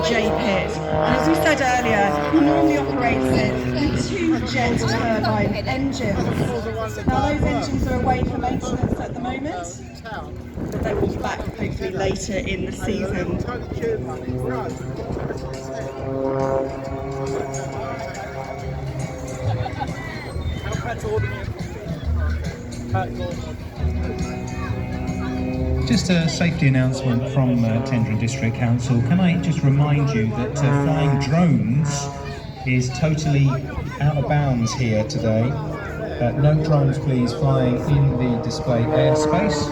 J-Pit. And as we said earlier, he normally operates it with 2 jet turbine engines. Now those engines are away for maintenance at the moment, but they will be back hopefully later in the season. Just a safety announcement from Tendring District Council. Can I just remind you that flying drones is totally out of bounds here today. No drones please flying in the display airspace.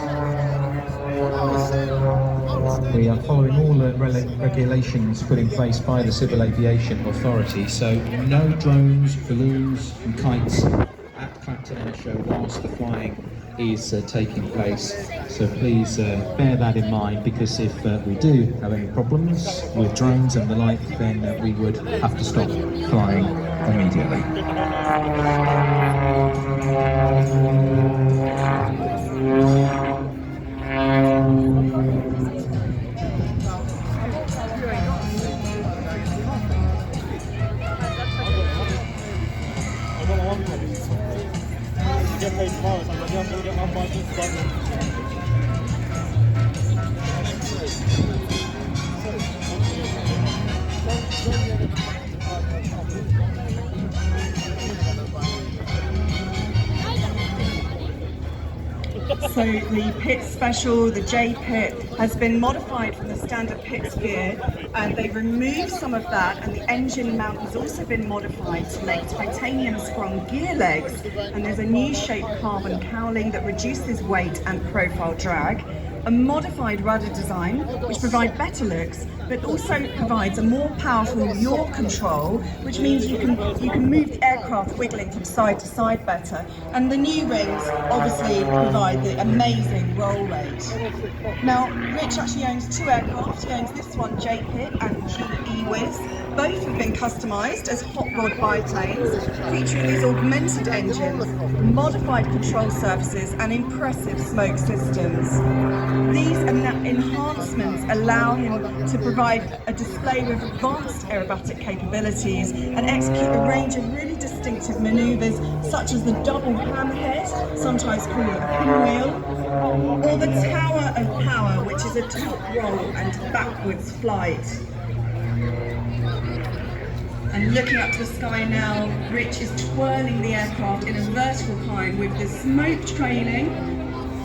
We are following all the regulations put in place by the Civil Aviation Authority, so no drones, balloons and kites at Clacton Air Show whilst the flying is taking place. So please bear that in mind, because if we do have any problems with drones and the like, then we would have to stop flying immediately. So the pit special, the J-Pit, has been modified from the standard pit gear, and they've removed some of that, and the engine mount has also been modified to make titanium sprung gear legs, and there's a new shaped carbon cowling that reduces weight and profile drag, a modified rudder design which provides better looks, but also provides a more powerful yaw control, which means you can move the aircraft wiggling from side to side better. And the new wings obviously provide the amazing roll rate. Now, Rich actually owns 2 aircraft. He owns this one, J-Pit and GE-Whiz. Both have been customised as hot rod biplanes, featuring these augmented engines, modified control surfaces and impressive smoke systems. These enhancements allow him to provide a display with advanced aerobatic capabilities and execute a range of really distinctive manoeuvres, such as the double hammerhead, sometimes called a pinwheel, or the Tower of Power, which is a top roll and backwards flight. And looking up to the sky now, Rich is twirling the aircraft in a vertical climb with the smoke trailing.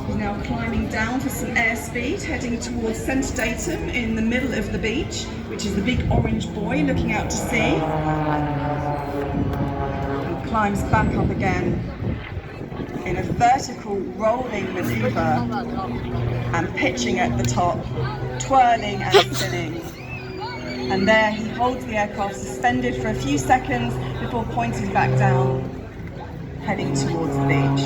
He's now climbing down for some airspeed, heading towards Centre Datum in the middle of the beach, which is the big orange buoy looking out to sea. And climbs back up again in a vertical rolling manoeuvre and pitching at the top, twirling and spinning. And there he holds the aircraft suspended for a few seconds before pointing back down, heading towards the beach.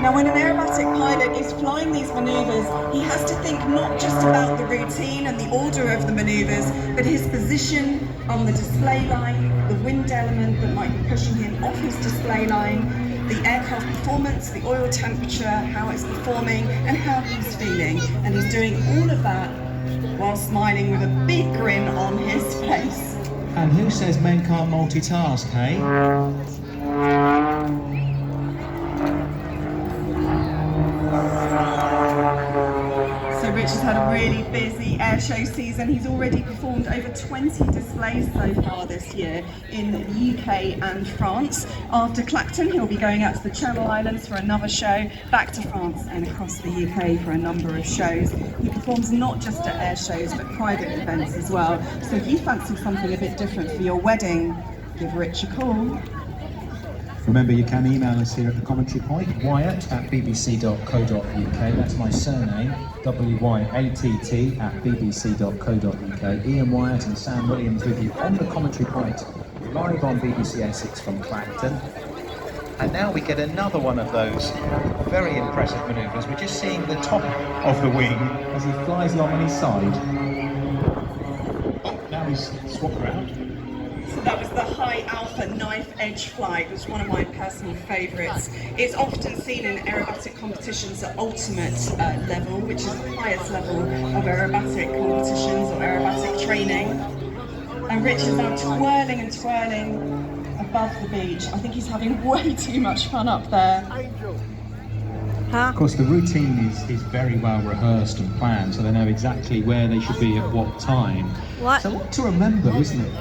Now, when an aerobatic pilot is flying these manoeuvres, he has to think not just about the routine and the order of the manoeuvres, but his position on the display line, the wind element that might be pushing him off his display line, the aircraft performance, the oil temperature, how it's performing, and how he's feeling. And he's doing all of that while smiling with a big grin on his face. And who says men can't multitask, hey? So Rich has had a really busy airshow season. He's already performed over 20 displays so far this year in the UK and France. After Clacton, he'll be going out to the Channel Islands for another show, back to France and across the UK for a number of shows. He performs not just at air shows, but private events as well. So if you fancy something a bit different for your wedding, give Rich a call. Remember, you can email us here at the Commentary Point, wyatt@bbc.co.uk. That's my surname, WYATT@bbc.co.uk. Ian Wyatt and Sam Williams with you on the Commentary Point, live on BBC Essex from Clacton. And now we get another one of those very impressive manoeuvres. We're just seeing the top of the wing as he flies along on his side. Oh, now he's swapped around. So that was the High Alpha Knife Edge flight, which is one of my personal favourites. It's often seen in aerobatic competitions at ultimate level, which is the highest level of aerobatic competitions or aerobatic training. training. And Rich is now twirling and twirling above the beach. I think he's having way too much fun up there. Of course, the routine is very well rehearsed and planned, so they know exactly where they should be at what time. So a lot to remember, isn't it?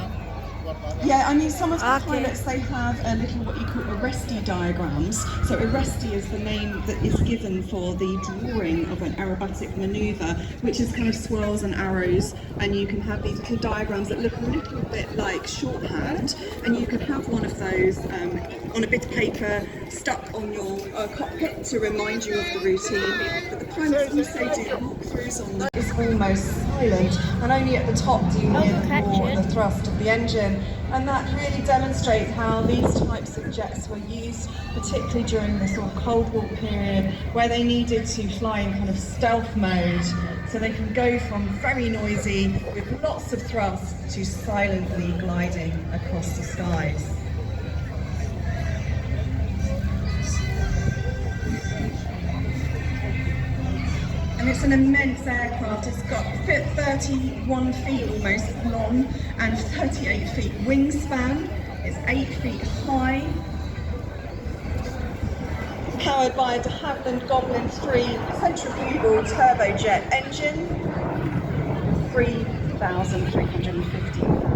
Yeah, I mean, some of the pilots, they have a little what you call Aresti diagrams. So Aresti is the name that is given for the drawing of an aerobatic manoeuvre, which is kind of swirls and arrows, and you can have these little diagrams that look a little bit like shorthand, and you can have one of those on a bit of paper stuck on your cockpit to remind you of the routine. But the pilots also do walkthroughs on that. It's almost silent, and only at the top do you hear more the thrust of the engine. And that really demonstrates how these types of jets were used, particularly during the sort of Cold War period, where they needed to fly in kind of stealth mode, so they can go from very noisy with lots of thrust to silently gliding across the skies. And it's an immense aircraft. It's got 31 feet almost long and 38 feet wingspan. It's 8 feet high. Powered by a de Havilland Goblin 3 centrifugal turbojet engine. 3,350 pounds.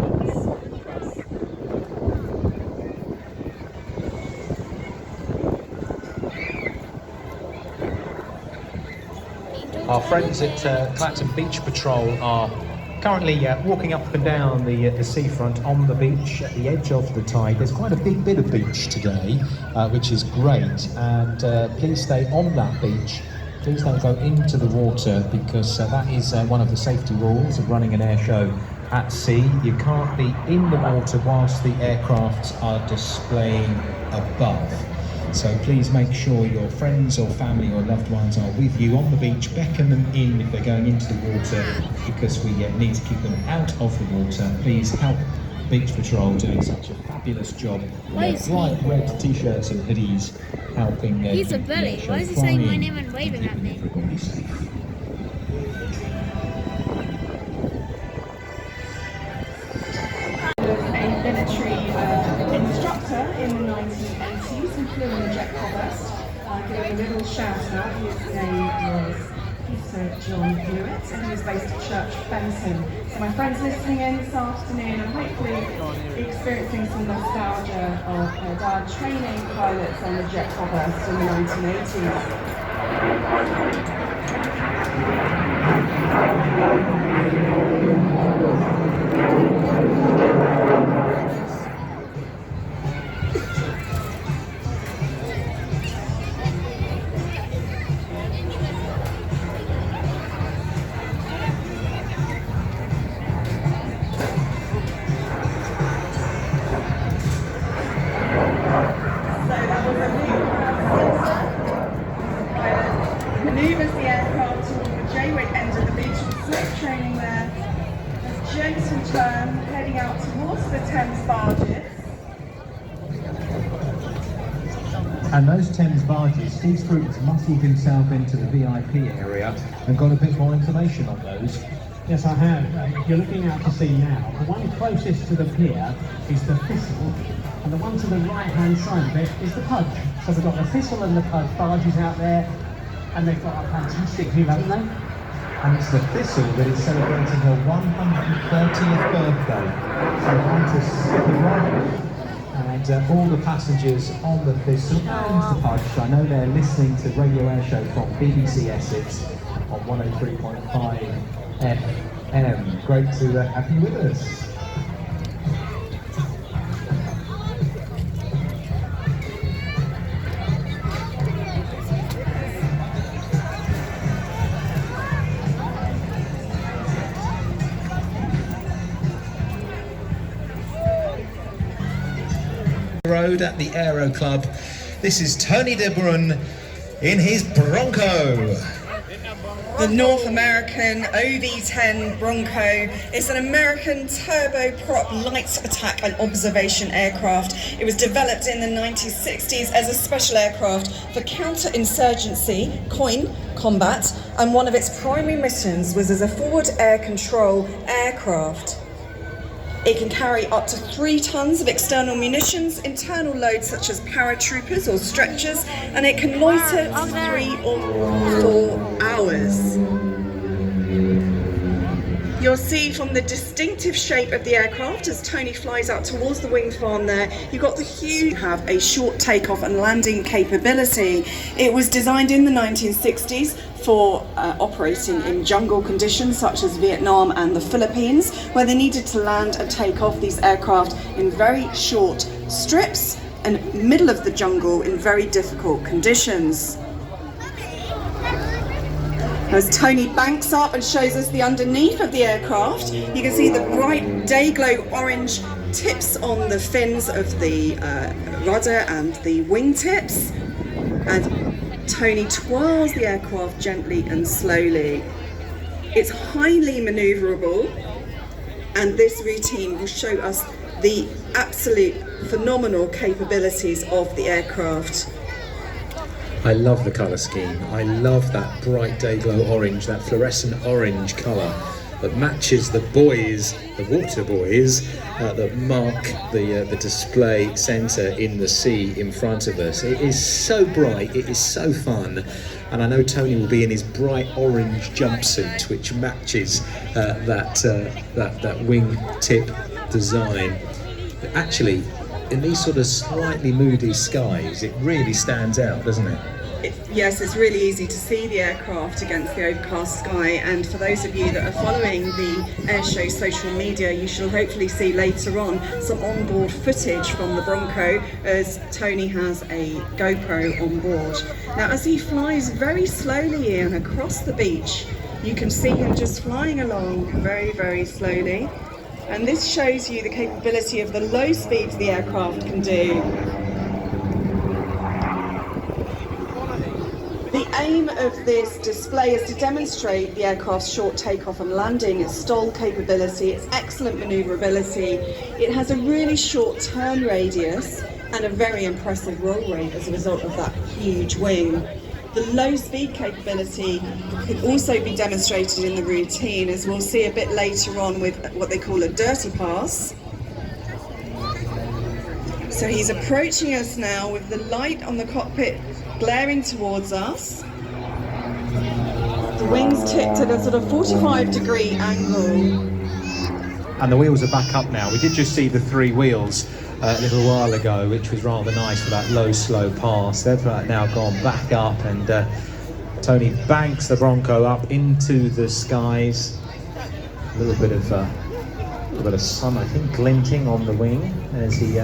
Our friends at Clacton Beach Patrol are currently walking up and down the seafront on the beach at the edge of the tide. There's quite a big bit of beach today, which is great, and please stay on that beach. Please don't go into the water, because that is one of the safety rules of running an air show at sea. You can't be in the water whilst the aircrafts are displaying above. So please make sure your friends or family or loved ones are with you on the beach. Beckon them in if they're going into the water, because we need to keep them out of the water. Please help Beach Patrol doing such a fabulous job. Bright red t-shirts and hoodies helping. He's a bully. Why is he saying my name and waving at me? Instructor in the 1980s who flew in the Jet Provost. Giving a little shout out. His name was Peter John Hewitt, and he was based at Church Fenton. So my friends listening in this afternoon and hopefully experiencing some nostalgia of their dad training pilots on the Jet Provost in the 1980s. Manoeuvres the aircraft toward the J-Wick end of the beach with slip training there. A gentle turn heading out towards the Thames barges. And those Thames barges, Steve Scruton's muscled himself into the VIP area and got a bit more information on those. Yes, I have. You're looking out to sea now. The one closest to the pier is the Thistle, and the one to the right-hand side of it is the Pudge. So we've got the Thistle and the Pudge barges out there, and they've got a fantastic view, haven't they? And it's the Thistle that is celebrating her 130th birthday. So on to Sydney Road. And all the passengers on the Thistle and the Pudge, I know they're listening to Radio Air Show from BBC Essex on 103.5 FM. Great to have you with us. Road at the Aero Club. This is Tony De Bruyn in his Bronco. the North American OV-10 Bronco. It's an American turboprop light attack and observation aircraft. It was developed in the 1960s as a special aircraft for counter-insurgency, COIN, combat, and one of its primary missions was as a forward air control aircraft. It can carry up to 3 tons of external munitions, internal loads such as paratroopers or stretchers, and it can loiter for 3 or 4 hours. You'll see from the distinctive shape of the aircraft as Tony flies out towards the wing farm there, you've got the huge, have a short takeoff and landing capability. It was designed in the 1960s for operating in jungle conditions such as Vietnam and the Philippines, where they needed to land and take off these aircraft in very short strips and middle of the jungle in very difficult conditions. As Tony banks up and shows us the underneath of the aircraft, you can see the bright day-glow orange tips on the fins of the rudder and the wingtips. And Tony twirls the aircraft gently and slowly. It's highly maneuverable, and this routine will show us the absolute phenomenal capabilities of the aircraft. I love the colour scheme. I love that bright day glow orange, that fluorescent orange colour that matches the buoys, the water buoys that mark the display centre in the sea in front of us. It is so bright, it is so fun, and I know Tony will be in his bright orange jumpsuit, which matches that wing tip design. But actually, in these sort of slightly moody skies, it really stands out, doesn't it? Yes, it's really easy to see the aircraft against the overcast sky, and for those of you that are following the airshow social media, you shall hopefully see later on some onboard footage from the Bronco, as Tony has a GoPro on board. Now, as he flies very slowly in across the beach, you can see him just flying along very, very slowly, and this shows you the capability of the low speeds the aircraft can do. The aim of this display is to demonstrate the aircraft's short takeoff and landing, its stall capability, its excellent manoeuvrability. It has a really short turn radius and a very impressive roll rate as a result of that huge wing. The low speed capability can also be demonstrated in the routine, as we'll see a bit later on with what they call a dirty pass. So he's approaching us now with the light on the cockpit glaring towards us. The wings tipped at a sort of 45-degree angle. And the wheels are back up now. We did just see the 3 wheels a little while ago, which was rather nice for that low, slow pass. They've now gone back up, and Tony banks the Bronco up into the skies. A little bit of sun, I think, glinting on the wing as he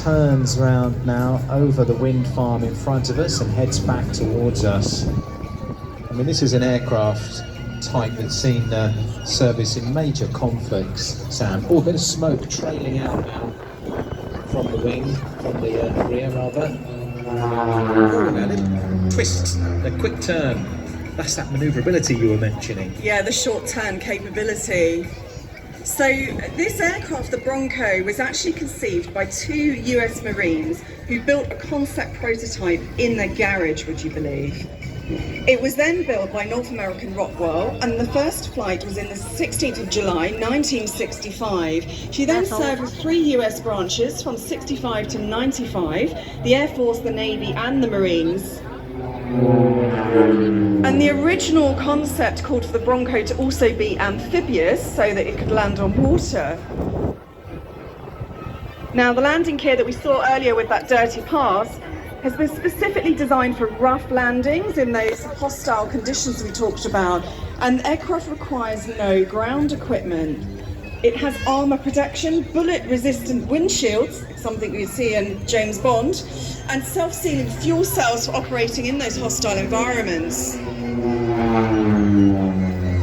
turns round now over the wind farm in front of us and heads back towards us. I mean, this is an aircraft type that's seen service in major conflicts, Sam. Oh, a bit of smoke trailing out now from the wing, from the rear rather. Oh, a little twist, a quick turn. That's that manoeuvrability you were mentioning. Yeah, the short turn capability. So this aircraft, the Bronco, was actually conceived by 2 US Marines who built a concept prototype in their garage, would you believe? It was then built by North American Rockwell, and the first flight was in the 16th of July 1965. She then served with 3 US branches from 65 to 95, the Air Force, the Navy and the Marines. And the original concept called for the Bronco to also be amphibious so that it could land on water. Now, the landing gear that we saw earlier with that dirty pass has been specifically designed for rough landings in those hostile conditions we talked about, and the aircraft requires no ground equipment. It has armour protection, bullet-resistant windshields, something you see in James Bond, and self-sealing fuel cells for operating in those hostile environments.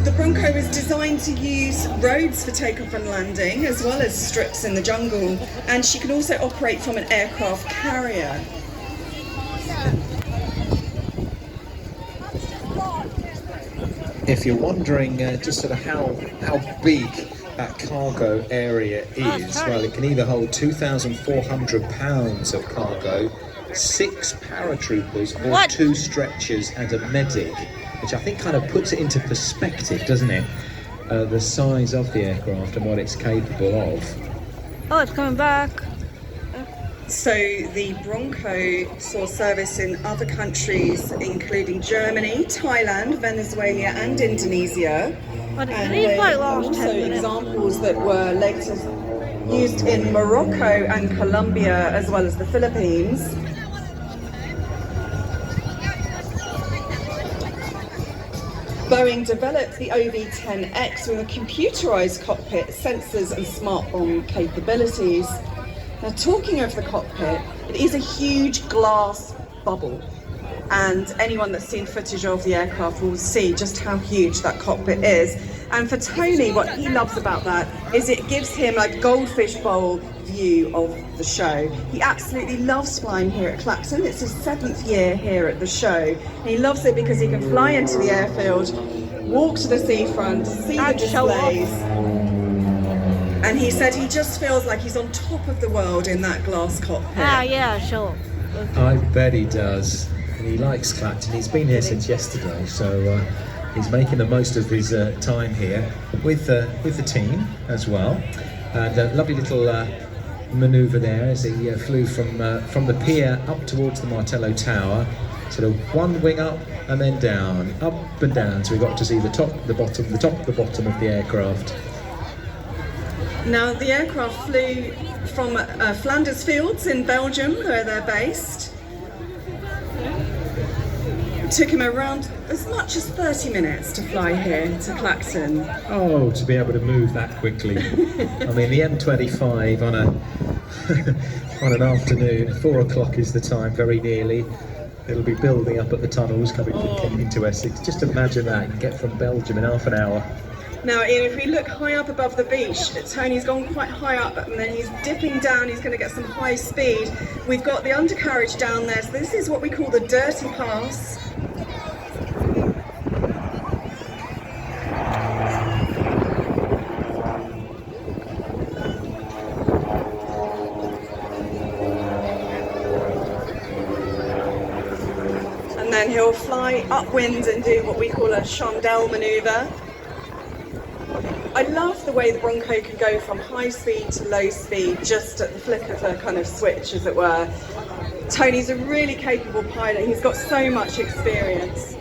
The Bronco was designed to use roads for takeoff and landing, as well as strips in the jungle, and she can also operate from an aircraft carrier. If you're wondering just sort of how big that cargo area is, well, it can either hold 2,400 pounds of cargo, 6 paratroopers, or 2 stretchers and a medic, which I think kind of puts it into perspective, doesn't it? The size of the aircraft and what it's capable of. Oh, it's coming back. So the Bronco saw service in other countries, including Germany, Thailand, Venezuela, and Indonesia. But it And is like there are last also 10 minutes. examples that were later used in Morocco and Colombia, as well as the Philippines. Boeing developed the OV-10X with a computerized cockpit, sensors and smart bomb capabilities. Now, talking of the cockpit, it is a huge glass bubble, and anyone that's seen footage of the aircraft will see just how huge that cockpit is. And for Tony, what he loves about that is it gives him a goldfish bowl view of the show. He absolutely loves flying here at Clacton. It's his 7th year here at the show. And he loves it because he can fly into the airfield, walk to the seafront, see the displays. And he said he just feels like he's on top of the world in that glass cockpit. Ah, yeah, sure. I bet he does. And he likes Clacton. He's been here since yesterday, so he's making the most of his time here with the team as well. And a lovely little manoeuvre there as he flew from the pier up towards the Martello Tower. Sort of one wing up and then down, up and down. So we got to see the top, the bottom, the top, the bottom of the aircraft. Now, the aircraft flew from Flanders Fields in Belgium, where they're based. It took him around as much as 30 minutes to fly here to Clacton. Oh, to be able to move that quickly. I mean, the M25 on on an afternoon, 4 o'clock is the time, very nearly. It'll be building up at the tunnels coming into Essex. Just imagine that, you can get from Belgium in half an hour. Now, Ian, if we look high up above the beach, Tony's gone quite high up and then he's dipping down, he's going to get some high speed. We've got the undercarriage down there, so this is what we call the Dirty Pass. And then he'll fly upwind and do what we call a chandelle manoeuvre. I love the way the Bronco can go from high speed to low speed just at the flick of a kind of switch, as it were. Tony's a really capable pilot. He's got so much experience.